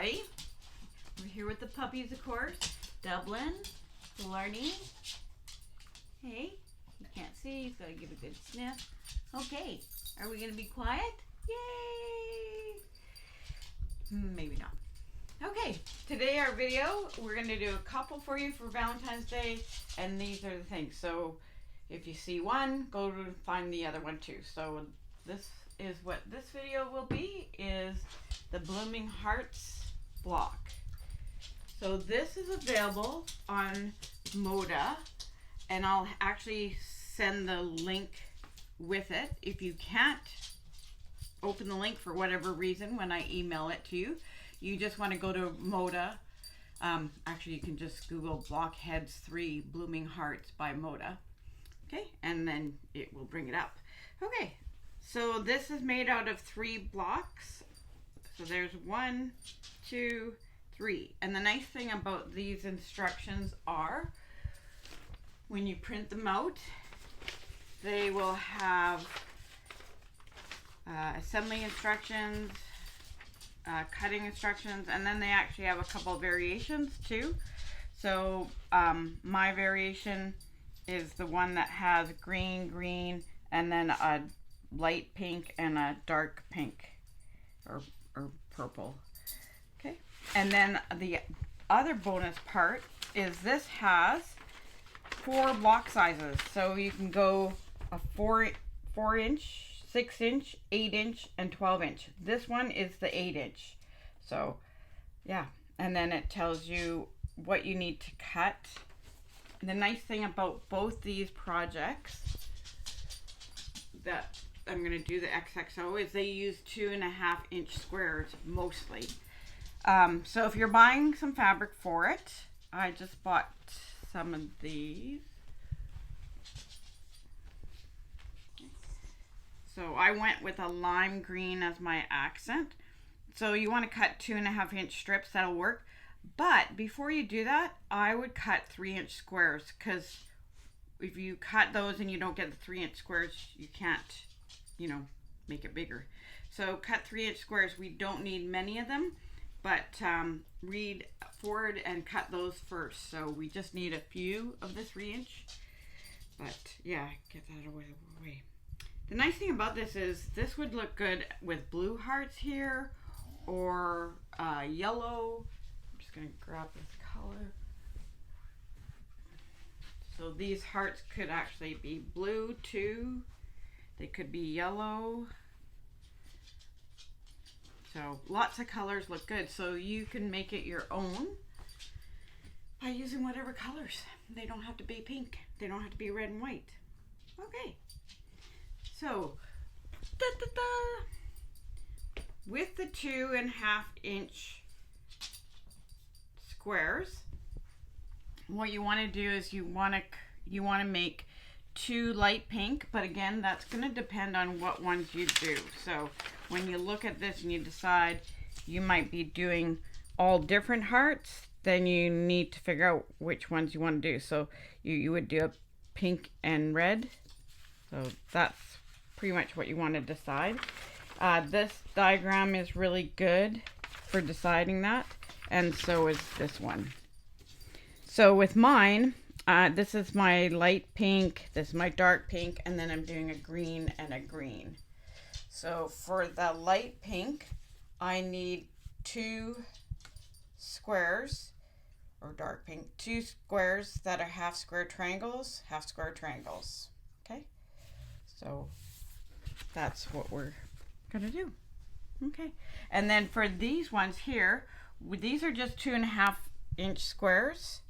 everybody. We're here with the puppies, of course. Dublin, Blarney. Hey, you can't see, he's got to give a good sniff. Okay, are we going to be quiet? Yay! Maybe not. Okay, today our video, we're going to do a couple for you for Valentine's Day, and these are the things. So if you see one, go to find the other one too. So this is what this video will be, is the Blooming Hearts block. So this is available on Moda, and I'll actually send the link with it. If you can't open the link for whatever reason when I email it to you, you just want to go to Moda. Actually, you can just Google Blockheads 3 Blooming Hearts by Moda. Okay, and then it will bring it up. Okay, so this is made out of 3 blocks. So there's 1, 2, 3. And the nice thing about these instructions are, when you print them out, they will have assembly instructions, cutting instructions, and then they actually have a couple variations too. So my variation is the one that has green, and then a light pink and a dark pink or purple. Okay, and then the other bonus part is this has 4 block sizes, so you can go a 4 inch, 6 inch, 8 inch, and 12 inch. This one is the 8 inch. So yeah, and then it tells you what you need to cut. The nice thing about both these projects that I'm going to do the XXO is they use 2.5 inch squares mostly. So if you're buying some fabric for it, I just bought some of these. So I went with a lime green as my accent. So you want to cut 2.5 inch strips, that'll work. But before you do that, I would cut 3 inch squares, because if you cut those and you don't get the 3 inch squares, you can't, make it bigger. So cut 3 inch squares. We don't need many of them, but read forward and cut those first. So we just need a few of the 3 inch. But yeah, get that away. The nice thing about this is this would look good with blue hearts here, or yellow. I'm just going to grab this color. So these hearts could actually be blue too. They could be yellow. So lots of colors look good. So you can make it your own by using whatever colors. They don't have to be pink. They don't have to be red and white. Okay. So, with the 2.5 inch squares, what you want to do is you want to make 2 light pink, but again, that's going to depend on what ones you do. So when you look at this and you decide you might be doing all different hearts, then you need to figure out which ones you want to do. So you would do a pink and red. So that's pretty much what you want to decide. This diagram is really good for deciding that, and so is this one. So with mine, this is my light pink, this is my dark pink, and then I'm doing a green and a green. So for the light pink, I need 2 squares, or dark pink, 2 squares that are half square triangles. Okay, so that's what we're gonna do. Okay, and then for these ones here, these are just 2.5 inch squares,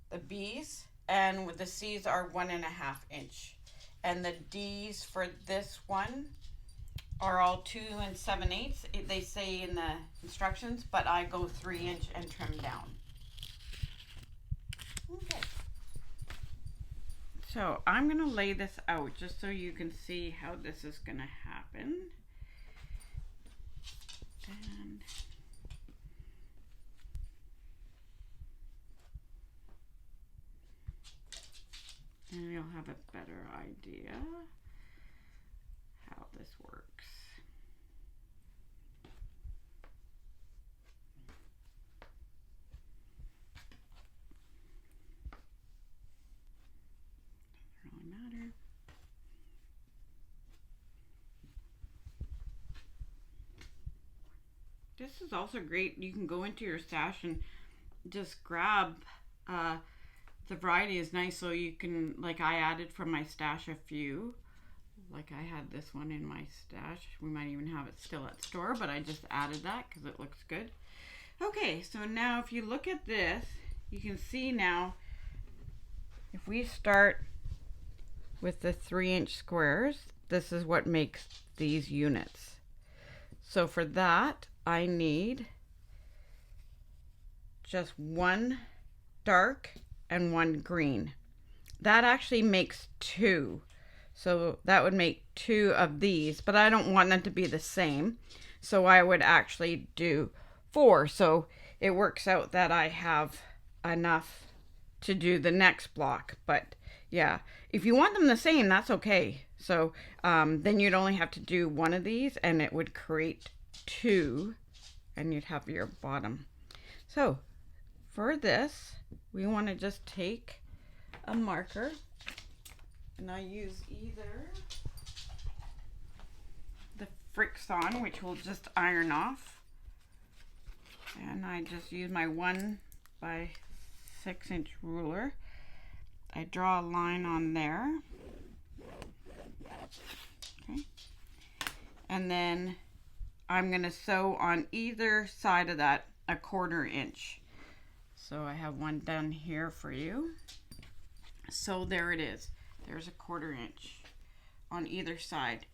the B's, and with the C's are 1.5 inch, and the D's for this one are all 2 7/8. They say in the instructions, but I go 3 inch and trim down. Okay. So I'm going to lay this out just so you can see how this is going to happen. And you'll have a better idea how this works. This is also great. You can go into your stash and just grab the variety is nice, so you can, like, I added from my stash a few. Like, I had this one in my stash. We might even have it still at store, but I just added that because it looks good. Okay, so now if you look at this, you can see now, if we start with the 3-inch squares, this is what makes these units. So for that, I need just one dark and one green. That actually makes 2. So that would make 2 of these, but I don't want them to be the same. So I would actually do 4. So it works out that I have enough to do the next block. But yeah, if you want them the same, that's okay. So then you'd only have to do one of these and it would create 2 and you'd have your bottom. So for this, we want to just take a marker, and I use either the Friction, which will just iron off, and I just use my 1 by 6-inch ruler. I draw a line on there, okay, and then I'm going to sew on either side of that a 1/4 inch. So I have one done here for you. So there it is. There's a 1/4 inch on either side.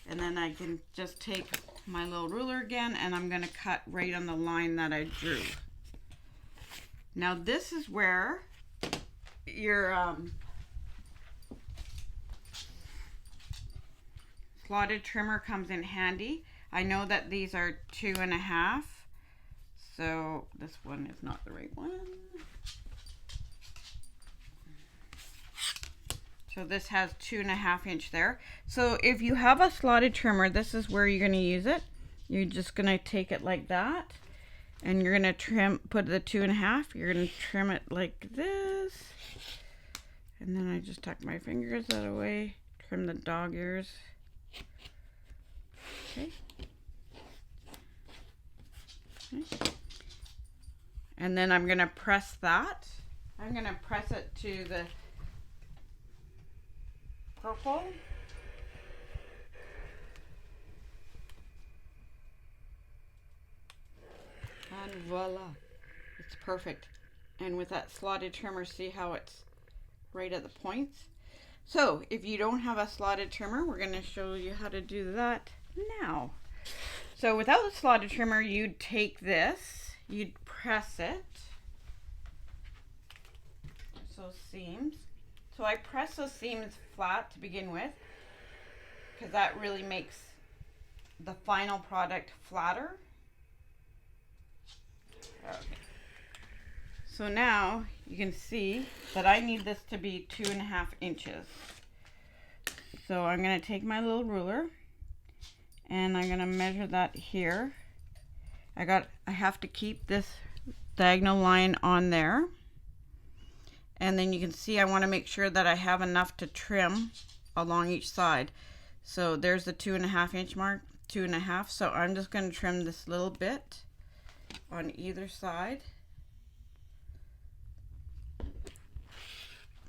And then I can just take my little ruler again and I'm going to cut right on the line that I drew. Now this is where your slotted trimmer comes in handy. I know that these are 2.5. So this one is not the right one. So this has 2.5 inch there. So if you have a slotted trimmer, this is where you're going to use it. You're just going to take it like that, and you're going to put the 2.5. You're going to trim it like this, and then I just tuck my fingers that away, trim the dog ears. Okay. Okay. And then I'm going to press that. I'm going to press it to the purple. And voila. It's perfect. And with that slotted trimmer, see how it's right at the points? So if you don't have a slotted trimmer, we're going to show you how to do that now. So without the slotted trimmer, you'd take this, you'd press it. So seams. So I press those seams flat to begin with, because that really makes the final product flatter. Okay. So now you can see that I need this to be 2.5 inches. So I'm going to take my little ruler and I'm going to measure that here. I have to keep this diagonal line on there. And then you can see I want to make sure that I have enough to trim along each side. So there's the 2.5 inch mark, 2.5. So I'm just going to trim this little bit on either side.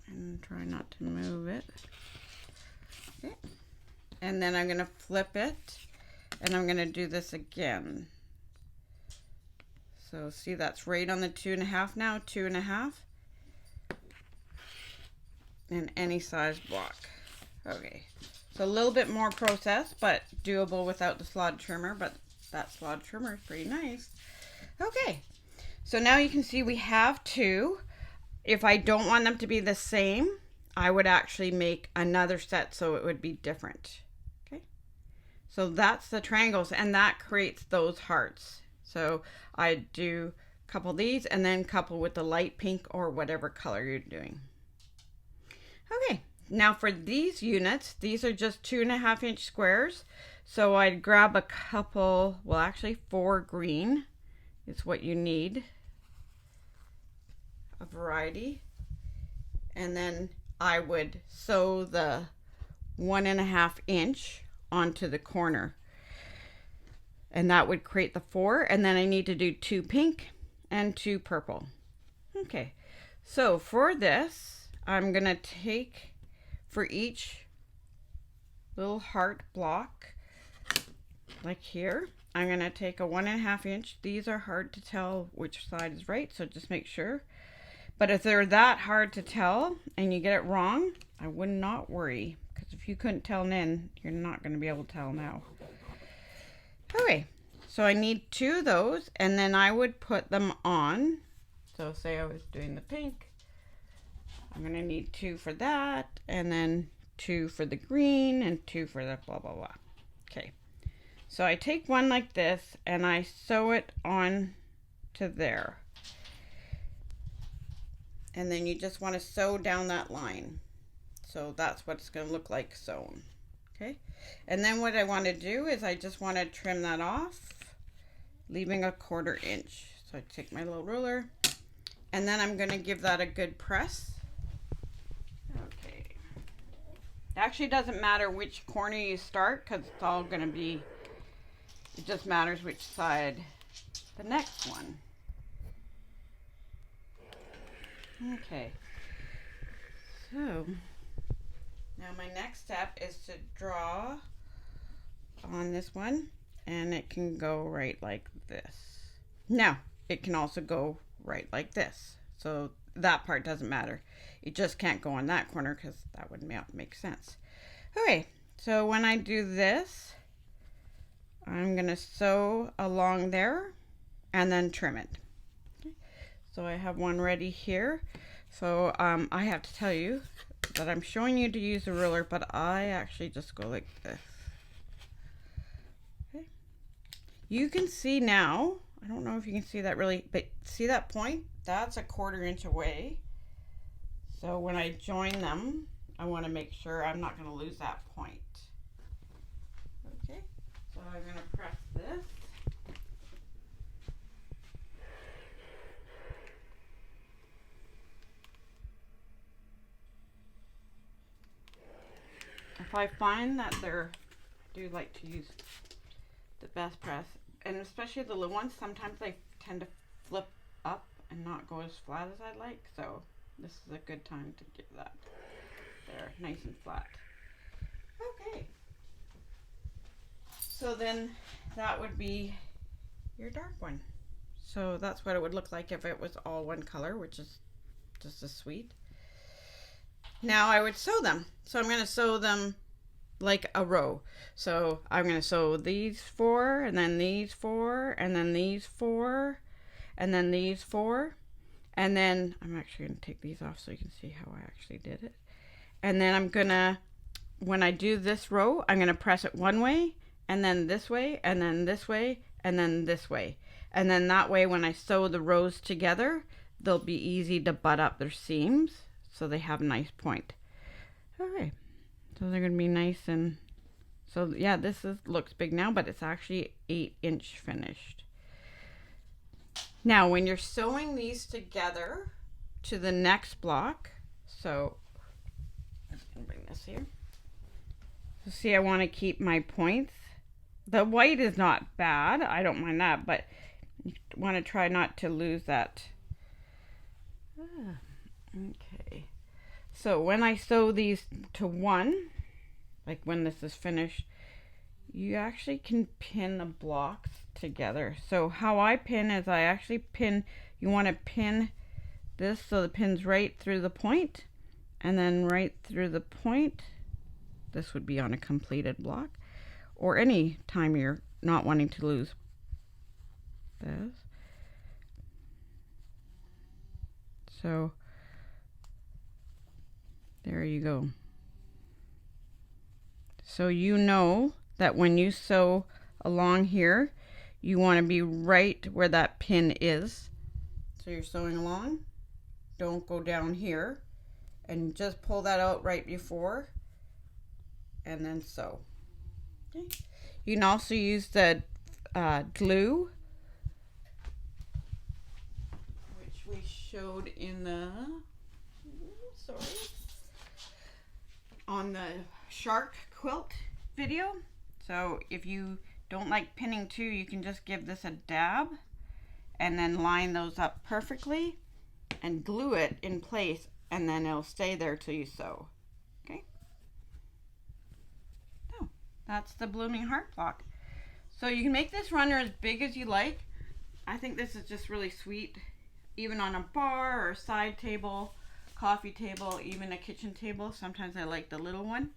And try not to move it. Okay. And then I'm going to flip it and I'm going to do this again. So see, that's right on the 2.5 now, 2.5. And any size block. Okay, so a little bit more process, but doable without the slotted trimmer, but that slotted trimmer is pretty nice. Okay, so now you can see we have 2. If I don't want them to be the same, I would actually make another set so it would be different. Okay, so that's the triangles, and that creates those hearts. So I do a couple of these and then couple with the light pink or whatever color you're doing. Okay, now for these units, these are just 2.5 inch squares. So I'd grab a couple, well actually 4 green is what you need, a variety. And then I would sew the 1.5 inch onto the corner. and that would create the 4. And then I need to do 2 pink and 2 purple. Okay, so for this, I'm gonna take, for each little heart block, like here, I'm gonna take a 1.5 inch. These are hard to tell which side is right, so just make sure. But if they're that hard to tell and you get it wrong, I would not worry, because if you couldn't tell then, you're not gonna be able to tell now. Okay, so I need 2 of those, and then I would put them on. So say I was doing the pink, I'm gonna need 2 for that, and then 2 for the green, and 2 for the blah, blah, blah. Okay, so I take one like this, and I sew it on to there. And then you just wanna sew down that line. So that's what it's gonna look like sewn, okay? And then what I wanna do is I just wanna trim that off, leaving a 1/4 inch. So I take my little ruler, and then I'm gonna give that a good press. Okay. It actually doesn't matter which corner you start, because it's all gonna be, it just matters which side the next one. Okay. So now my next step is to draw on this one, and it can go right like this. Now, it can also go right like this. So that part doesn't matter. It just can't go on that corner because that wouldn't make sense. Okay, so when I do this, I'm gonna sew along there and then trim it. Okay. So I have one ready here. So I have to tell you that I'm showing you to use a ruler, but I actually just go like this. Okay. You can see now, I don't know if you can see that really, but see that point? That's a 1/4 inch away. So when I join them, I want to make sure I'm not going to lose that point. Okay, so I'm going to press this. If I find that I do like to use the best press, and especially the little ones, sometimes they tend to flip up and not go as flat as I'd like, so this is a good time to get that there, nice and flat. Okay, so then that would be your dark one. So that's what it would look like if it was all one color, which is just as sweet. Now I would sew them. So I'm going to sew them like a row. So I'm going to sew these 4, and then these 4, and then these 4, and then these 4. And then I'm actually going to take these off so you can see how I actually did it. And then I'm going to, when I do this row, I'm going to press it one way, and then this way, and then this way, and then this way. And then that way when I sew the rows together, they'll be easy to butt up their seams, so they have a nice point. Okay, so they're gonna be nice, and so yeah, this looks big now, but it's actually 8-inch finished. Now when you're sewing these together to the next block, so I'm just gonna bring this here. So see, I want to keep my points. The white is not bad, I don't mind that, but you want to try not to lose that. Okay, so when I sew these to one, like when this is finished, you actually can pin the blocks together. So how I pin is I actually pin, you want to pin this so the pin's right through the point, and then right through the point. This would be on a completed block, or any time you're not wanting to lose this. So there you go. So you know that when you sew along here, you want to be right where that pin is. So you're sewing along, don't go down here, and just pull that out right before, and then sew. Okay. You can also use the glue, which we showed in the, on the shark quilt video. So if you don't like pinning too, you can just give this a dab and then line those up perfectly and glue it in place, and then it'll stay there till you sew. Okay. So that's the blooming heart block. So you can make this runner as big as you like. I think this is just really sweet, even on a bar or a side table, coffee table, even a kitchen table. Sometimes I like the little one.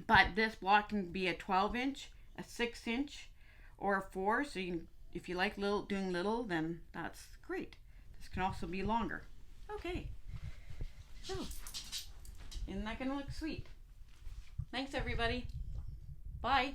But this block can be a 12-inch, a 6-inch, or a 4. So you can, if you like doing little, then that's great. This can also be longer. Okay. So, isn't that going to look sweet? Thanks, everybody. Bye.